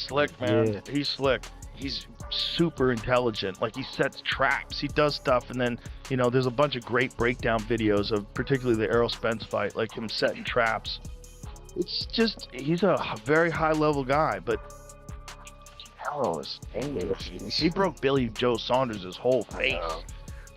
slick, man. Yeah. He's slick. He's super intelligent. Like, he sets traps. He does stuff, and then, you know, there's a bunch of great breakdown videos of particularly the Errol Spence fight, like him setting traps. It's just, he's a very high-level guy, but Canelo is, he broke Billy Joe Saunders' whole face.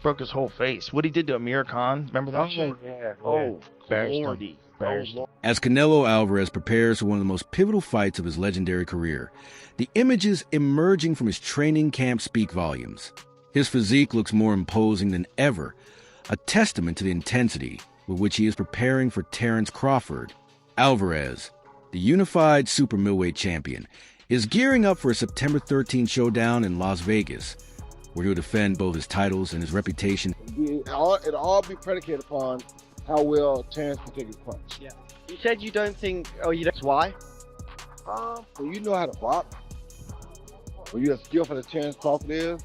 Broke his whole face. What he did to Amir Khan, remember that shit? Yeah. Oh, Embarrassed lordy. him. Embarrassed him. As Canelo Alvarez prepares for one of the most pivotal fights of his legendary career, the images emerging from his training camp speak volumes. His physique looks more imposing than ever, a testament to the intensity with which he is preparing for Terence Crawford. Alvarez, the unified super middleweight champion, is gearing up for a September 13 showdown in Las Vegas, where he'll defend both his titles and his reputation. It'll all be predicated upon how well Terence can take his punch. Yeah. You said you don't think, that's why? When you know how to box, when you're as skillful as Terence Crawford is,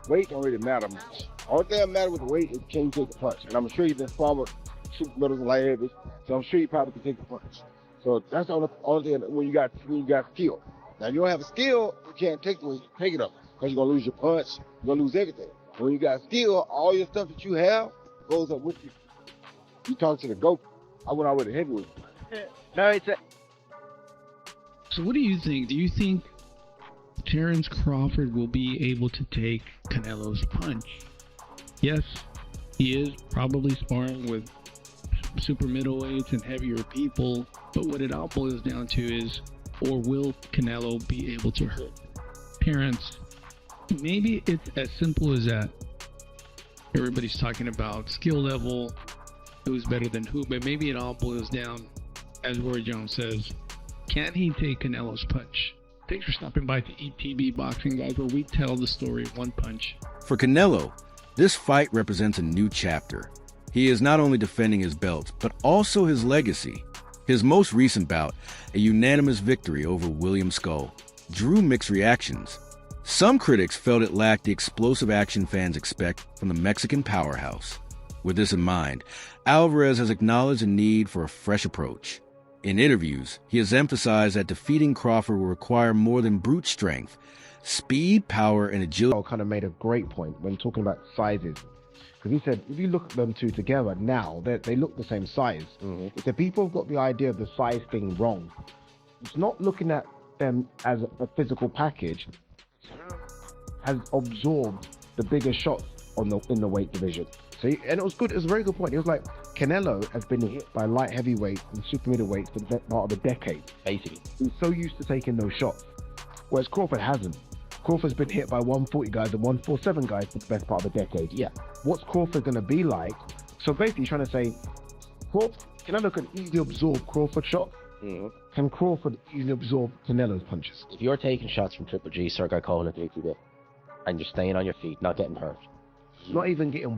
weight don't really matter much. Only thing that matters with the weight is can you take the punch. And I'm sure he's been fought with super middles and light heavies, so I'm sure he probably can take the punch. So that's the only thing when you got skill. Now, if you don't have a skill, you can't take it up, because you're gonna lose your punch, you're gonna lose everything. When you got skill, all your stuff that you have goes up with you. You talk to the GOAT. I went out with a heavyweight. No, it's a... So what do you think? Do you think Terence Crawford will be able to take Canelo's punch? Yes, he is probably sparring with super middleweights and heavier people, but what it all boils down to is, or will Canelo be able to hurt Terence? Maybe it's as simple as that. Everybody's talking about skill level, who's better than who, but maybe it all boils down, as Roy Jones says, can he take Canelo's punch? Thanks for stopping by to ETB Boxing, guys, where we tell the story one punch. For Canelo, this fight represents a new chapter. He is not only defending his belt, but also his legacy. His most recent bout, a unanimous victory over William Skull, drew mixed reactions. Some critics felt it lacked the explosive action fans expect from the Mexican powerhouse. With this in mind, Alvarez has acknowledged the need for a fresh approach. In interviews, he has emphasized that defeating Crawford will require more than brute strength. Speed, power, and agility. Kind of made a great point when talking about sizes. Because he said, if you look at them two together now, they look the same size. He said people have got the idea of the size thing wrong. It's not looking at them as a physical package. Has absorbed the bigger shots in the weight division. So and it was good. It was a very good point. It was like Canelo has been hit by light heavyweights and super middleweights for the best part of a decade. Basically, he's so used to taking those shots, whereas Crawford hasn't. Crawford's been hit by 140 guys and 147 guys for the best part of a decade. Yeah. What's Crawford going to be like? So basically, he's trying to say, Canelo can easily absorb Crawford shots. Can Crawford easily absorb Canelo's punches? If you're taking shots from Triple G, Sergei Kovalev, and you're staying on your feet, not getting hurt, not even getting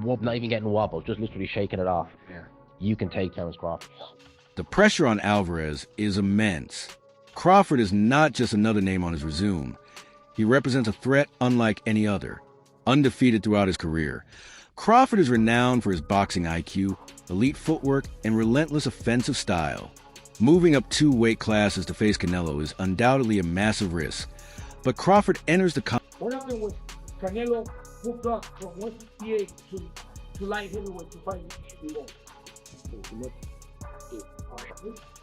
wobbled, just literally shaking it off, you can take Terence Crawford. The pressure on Alvarez is immense. Crawford is not just another name on his resume. He represents a threat unlike any other. Undefeated throughout his career, Crawford is renowned for his boxing IQ, elite footwork, and relentless offensive style. Moving up 2 weight classes to face Canelo is undoubtedly a massive risk, but Crawford enters the What happened was Canelo moved up from 168 to light heavyweight to fight Canelo.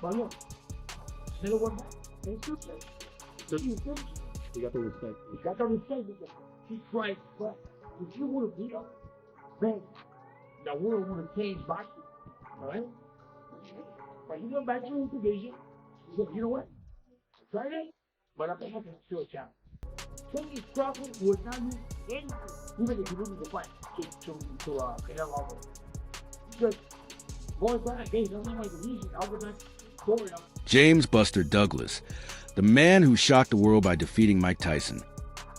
But look, Canelo went back. He got the respect. He got the respect because he tried, but if you would have beat up, man, the world would have changed boxing. Alright? But he went back to his division. He said, you know what? I tried it, but I'm not going to still a challenge. Terence Crawford would not lose anything, even if he loses the fight to Canelo Álvarez. Because going back against something like the region, Álvarez scored up. James Buster Douglas, the man who shocked the world by defeating Mike Tyson,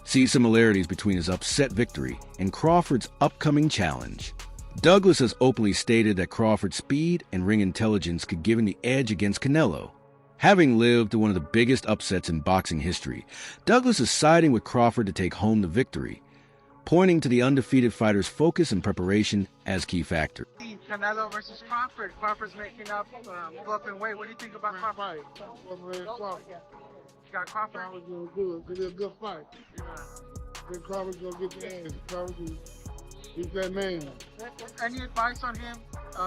sees similarities between his upset victory and Crawford's upcoming challenge. Douglas has openly stated that Crawford's speed and ring intelligence could give him the edge against Canelo. Having lived through one of the biggest upsets in boxing history, Douglas is siding with Crawford to take home the victory, pointing to the undefeated fighter's focus and preparation as key factor. Canelo versus Crawford. Crawford's making up, move up in weight. What do you think about Crawford? You got Crawford. Crawford's gonna do it. It's gonna be a good fight. I think Crawford's gonna get the ass. Crawford, he's that man. Any advice on him?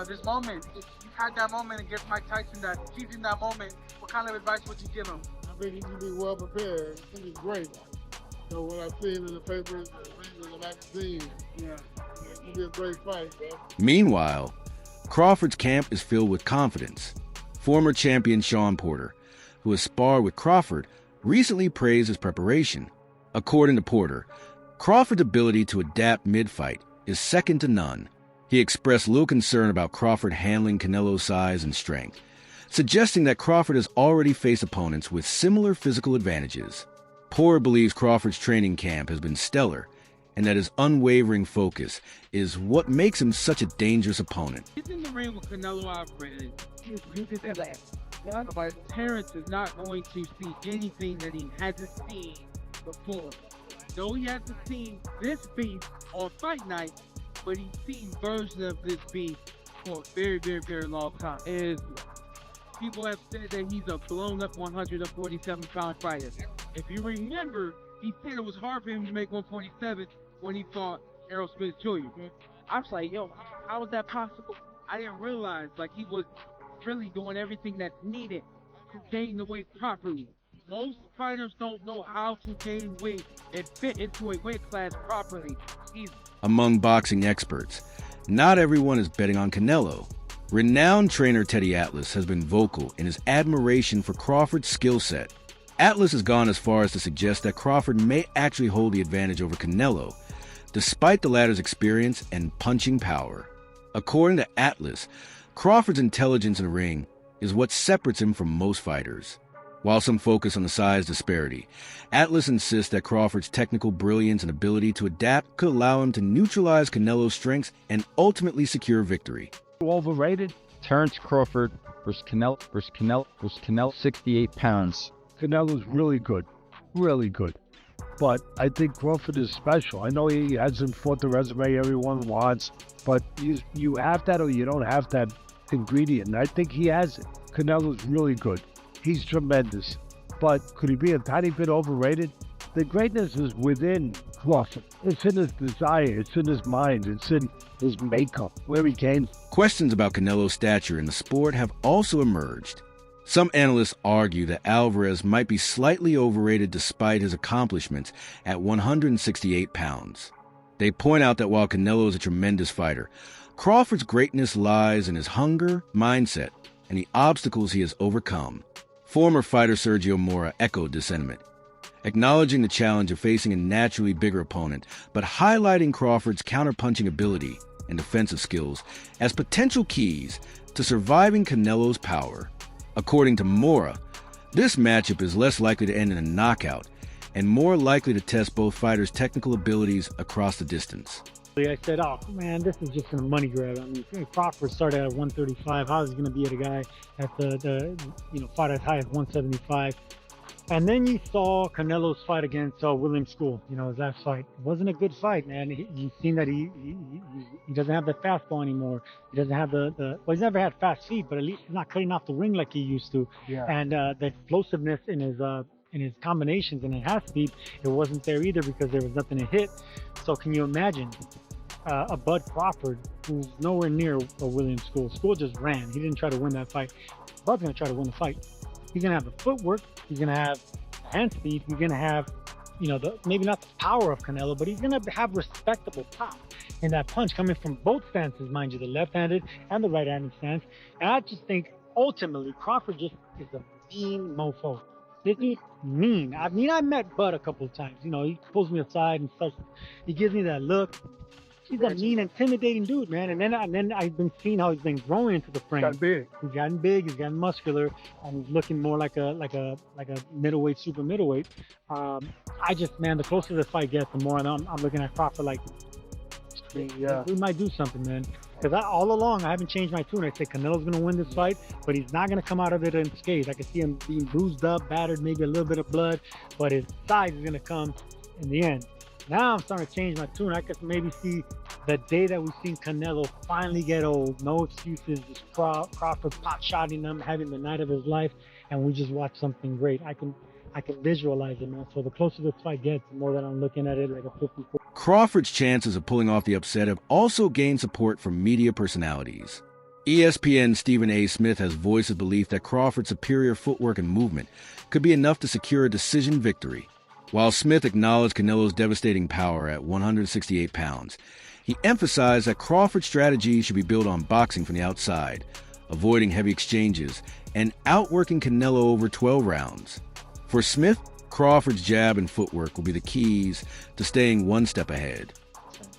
This moment, if you had that moment against Mike Tyson, that seizing that moment, what kind of advice would you give him? I think he can be well prepared. I think he's great. So what I've seen in the papers, in the magazine, Yeah. it'll be a great fight, bro. Meanwhile, Crawford's camp is filled with confidence. Former champion Shawn Porter, who has sparred with Crawford, recently praised his preparation. According to Porter, Crawford's ability to adapt mid-fight is second to none. He expressed little concern about Crawford handling Canelo's size and strength, suggesting that Crawford has already faced opponents with similar physical advantages. Porter believes Crawford's training camp has been stellar, and that his unwavering focus is what makes him such a dangerous opponent. He's in the ring with Canelo Alvarez. You can say that. But Terence is not going to see anything that he hasn't seen before. Though he hasn't seen this beast on fight night, but he's seen versions of this beast for a very, very, very long time. People have said that he's a blown-up 147-pound fighter. If you remember, he said it was hard for him to make 147 when he fought Errol Spence Jr. I was like, yo, how was that possible? I didn't realize, like, he was really doing everything that's needed to gain the weight properly. Most fighters don't know how to gain weight and fit into a weight class properly. Among boxing experts, not everyone is betting on Canelo. Renowned trainer Teddy Atlas has been vocal in his admiration for Crawford's skill set. Atlas has gone as far as to suggest that Crawford may actually hold the advantage over Canelo, despite the latter's experience and punching power. According to Atlas, Crawford's intelligence in the ring is what separates him from most fighters. While some focus on the size disparity, Atlas insists that Crawford's technical brilliance and ability to adapt could allow him to neutralize Canelo's strengths and ultimately secure victory. Overrated? Terence Crawford versus Canelo, 68 pounds. Canelo's really good, but I think Crawford is special. I know he hasn't fought the resume everyone wants, but you have that or you don't have that ingredient, and I think he has it. Canelo's really good. He's tremendous, but could he be a tiny bit overrated? The greatness is within Crawford. It's in his desire, it's in his mind, it's in his makeup, where he came. Questions about Canelo's stature in the sport have also emerged. Some analysts argue that Alvarez might be slightly overrated despite his accomplishments at 168 pounds. They point out that while Canelo is a tremendous fighter, Crawford's greatness lies in his hunger, mindset, and the obstacles he has overcome. Former fighter Sergio Mora echoed this sentiment, acknowledging the challenge of facing a naturally bigger opponent, but highlighting Crawford's counterpunching ability and defensive skills as potential keys to surviving Canelo's power. According to Mora, this matchup is less likely to end in a knockout and more likely to test both fighters' technical abilities across the distance. I said, oh man, this is just a money grab. I mean, Crawford started at 135. How is he going to be at a guy at the fight as high as 175? And then you saw Canelo's fight against William School. That fight wasn't a good fight, man. You've seen that he doesn't have the fastball anymore. He doesn't have well, he's never had fast feet, but at least he's not cutting off the ring like he used to. Yeah. And the explosiveness in his combinations and in half speed, it wasn't there either because there was nothing to hit. So can you imagine a Bud Crawford who's nowhere near a William School? School just ran. He didn't try to win that fight. Bud's going to try to win the fight. He's going to have the footwork. He's going to have hand speed. He's going to have, maybe not the power of Canelo, but he's going to have respectable pop in that punch coming from both stances, mind you, the left-handed and the right-handed stance. And I just think ultimately Crawford just is a mean mofo. He's mean. I met Bud a couple of times. He pulls me aside and he gives me that look. He's a mean, intimidating dude, man. And then I've been seeing how he's been growing into the frame. He's gotten big. He's gotten muscular, and he's looking more like a middleweight, super middleweight. The closer the fight gets, the more I'm looking at Crawford like, we might do something, man. Because all along, I haven't changed my tune. I said Canelo's going to win this fight, but he's not going to come out of it unscathed. I can see him being bruised up, battered, maybe a little bit of blood, but his size is going to come in the end. Now I'm starting to change my tune. I could maybe see the day that we've seen Canelo finally get old. No excuses. Just Crawford pot-shotting him, having the night of his life, and we just watch something great. I can I can visualize it, man. So the closer this fight gets, the more that I'm looking at it like a 54. Crawford's chances of pulling off the upset have also gained support from media personalities. ESPN's Stephen A. Smith has voiced his belief that Crawford's superior footwork and movement could be enough to secure a decision victory. While Smith acknowledged Canelo's devastating power at 168 pounds, he emphasized that Crawford's strategy should be built on boxing from the outside, avoiding heavy exchanges, and outworking Canelo over 12 rounds. For Smith, Crawford's jab and footwork will be the keys to staying one step ahead.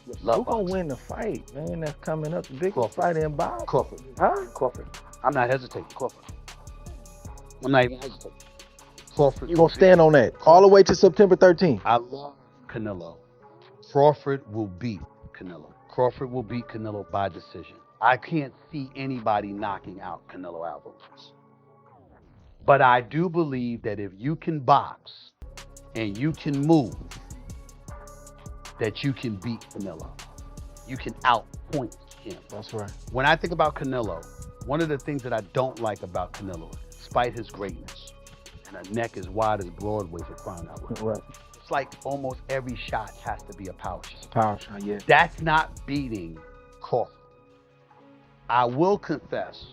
Who's gonna win the fight, man? That's coming up. The biggest fight in boxing. Crawford. Huh? Crawford. I'm not hesitating. Crawford. I'm not even hesitating. Crawford. You gonna stand on that all the way to September 13th? I love Canelo. Crawford will beat Canelo. Crawford will beat Canelo by decision. I can't see anybody knocking out Canelo Alvarez. But I do believe that if you can box and you can move, that you can beat Canelo. You can outpoint him. That's right. When I think about Canelo, one of the things that I don't like about Canelo, despite his greatness, and a neck as wide as Broadway for crying out loud. Right. It's like almost every shot has to be a power shot. Power shot, yeah. That's not beating Crawford. I will confess,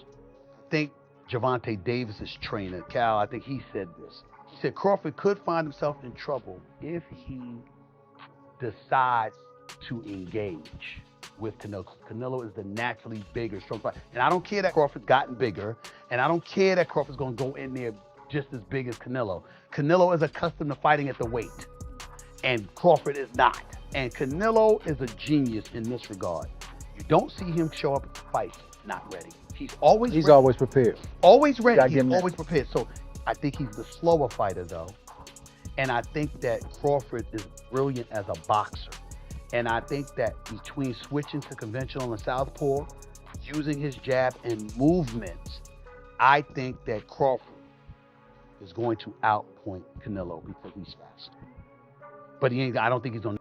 I think Gervonta Davis's trainer, Cal, I think he said this. He said Crawford could find himself in trouble if he decides to engage with Canelo. Canelo is the naturally bigger, strong fighter. And I don't care that Crawford's gotten bigger, and I don't care that Crawford's going to go in there just as big as Canelo. Canelo is accustomed to fighting at the weight, and Crawford is not. And Canelo is a genius in this regard. You don't see him show up at the fight not ready. He's always prepared. Always ready. Gotta He's give him always that. prepared. So I think he's the slower fighter, though. And I think that Crawford is brilliant as a boxer. And I think that between switching to conventional and southpaw, using his jab and movements, I think that Crawford is going to outpoint Canelo because he's faster. But I don't think he's on